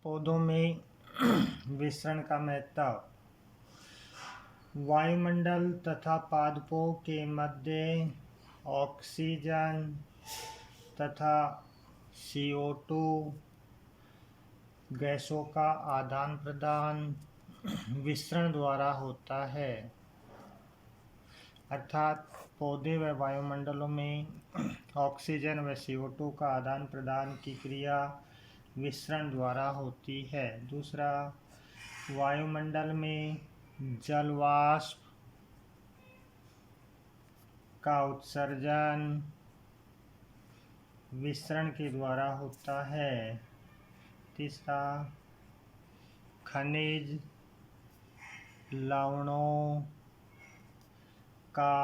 पौधों में विसरण का महत्व। वायुमंडल तथा पादपों के मध्य ऑक्सीजन तथा CO2 गैसों का आदान प्रदान विसरण द्वारा होता है, अर्थात पौधे व वायुमंडलों में ऑक्सीजन व CO2 का आदान प्रदान की क्रिया विसरण द्वारा होती है। दूसरा, वायुमंडल में जल वाष्प का उत्सर्जन विसरण के द्वारा होता है। तीसरा, खनिज लवणों का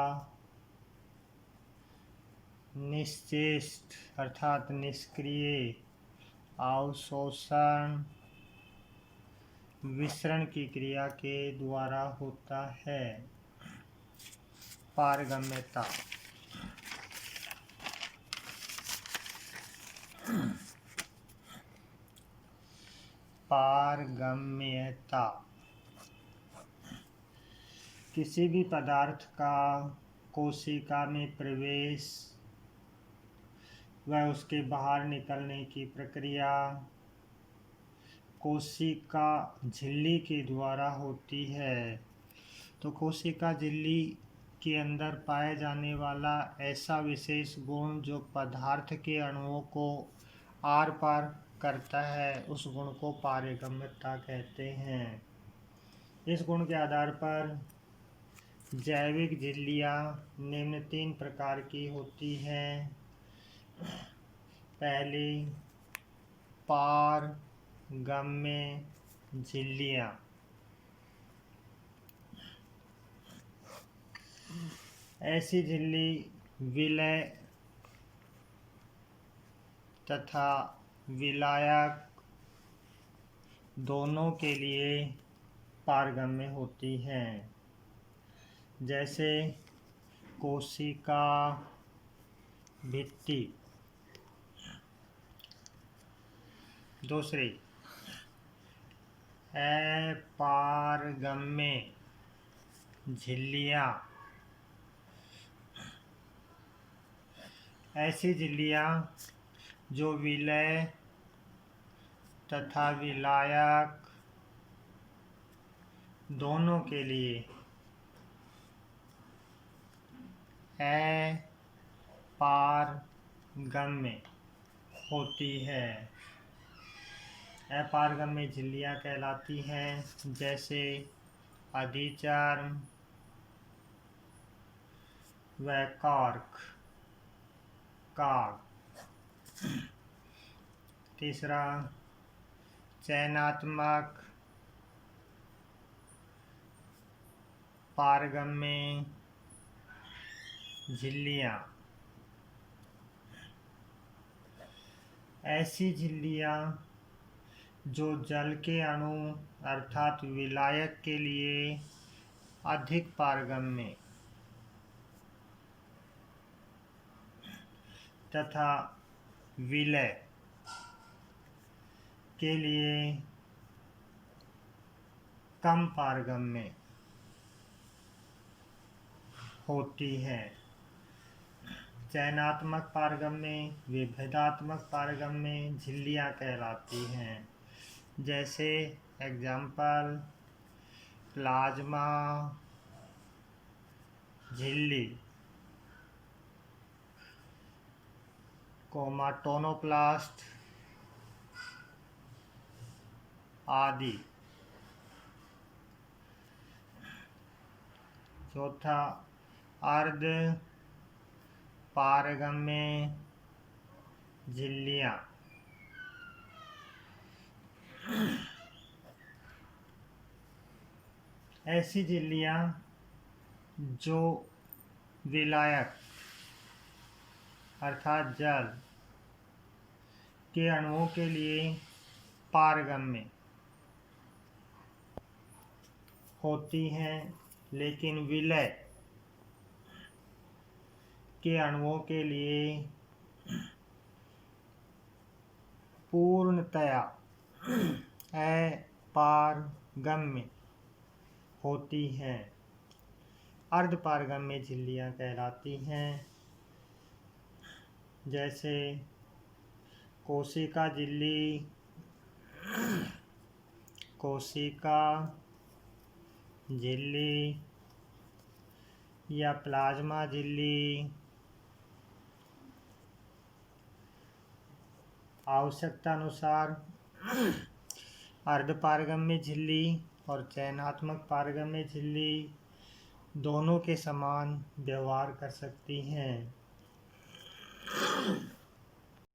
निश्चेष्ट अर्थात निष्क्रिय अवशोषण विसरण की क्रिया के द्वारा होता है। पारगम्यता। पारगम्यता किसी भी पदार्थ का कोशिका में प्रवेश व उसके बाहर निकलने की प्रक्रिया कोशिका झिल्ली के द्वारा होती है। तो कोशिका झिल्ली के अंदर पाए जाने वाला ऐसा विशेष गुण जो पदार्थ के अणुओं को आर पार करता है, उस गुण को पारगम्यता कहते हैं। इस गुण के आधार पर जैविक झिल्लियाँ निम्न 3 प्रकार की होती हैं। पहली, पारगम्य झिल्लियाँ। ऐसी झिल्ली विलय तथा विलायक दोनों के लिए पारगम्य होती हैं, जैसे कोशिका भित्ति। दूसरी, अपारगम्य झिल्लियाँ। ऐसी झिल्लियाँ जो विलय तथा विलायक दोनों के लिए अपारगम्य होती है। अपारगम्य झिल्लियाँ कहलाती हैं जैसे अधिचर्म व कार्क। तीसरा, चयनात्मक पारगम्य झिल्लियाँ। ऐसी झिल्लियाँ जो जल के अणु अर्थात विलायक के लिए अधिक पारगम्य तथा विलय के लिए कम पारगम्य होती है। चयनात्मक पारगम्य विभेदात्मक पारगम्य झिल्लियाँ कहलाती हैं, जैसे एग्जाम्पल प्लाज्मा झिल्ली, क्रोमैटोनोप्लास्ट आदि। चौथा, अर्ध पारगम्य झिल्लियाँ। ऐसी झिल्लियाँ जो विलायक अर्थात जल के अणुओं के लिए पारगम्य होती हैं, लेकिन विलय के अणुओं के लिए पूर्णतया अपारगम्य होती हैं। अर्धपारगम्य झिल्लियाँ कहलाती हैं, जैसे कोशिका झिल्ली, कोशिका झिल्ली या प्लाज्मा झिल्ली। आवश्यकता अनुसार अर्धपारगम्य झिल्ली और चयनात्मक पारगम्य झिल्ली दोनों के समान व्यवहार कर सकती हैं।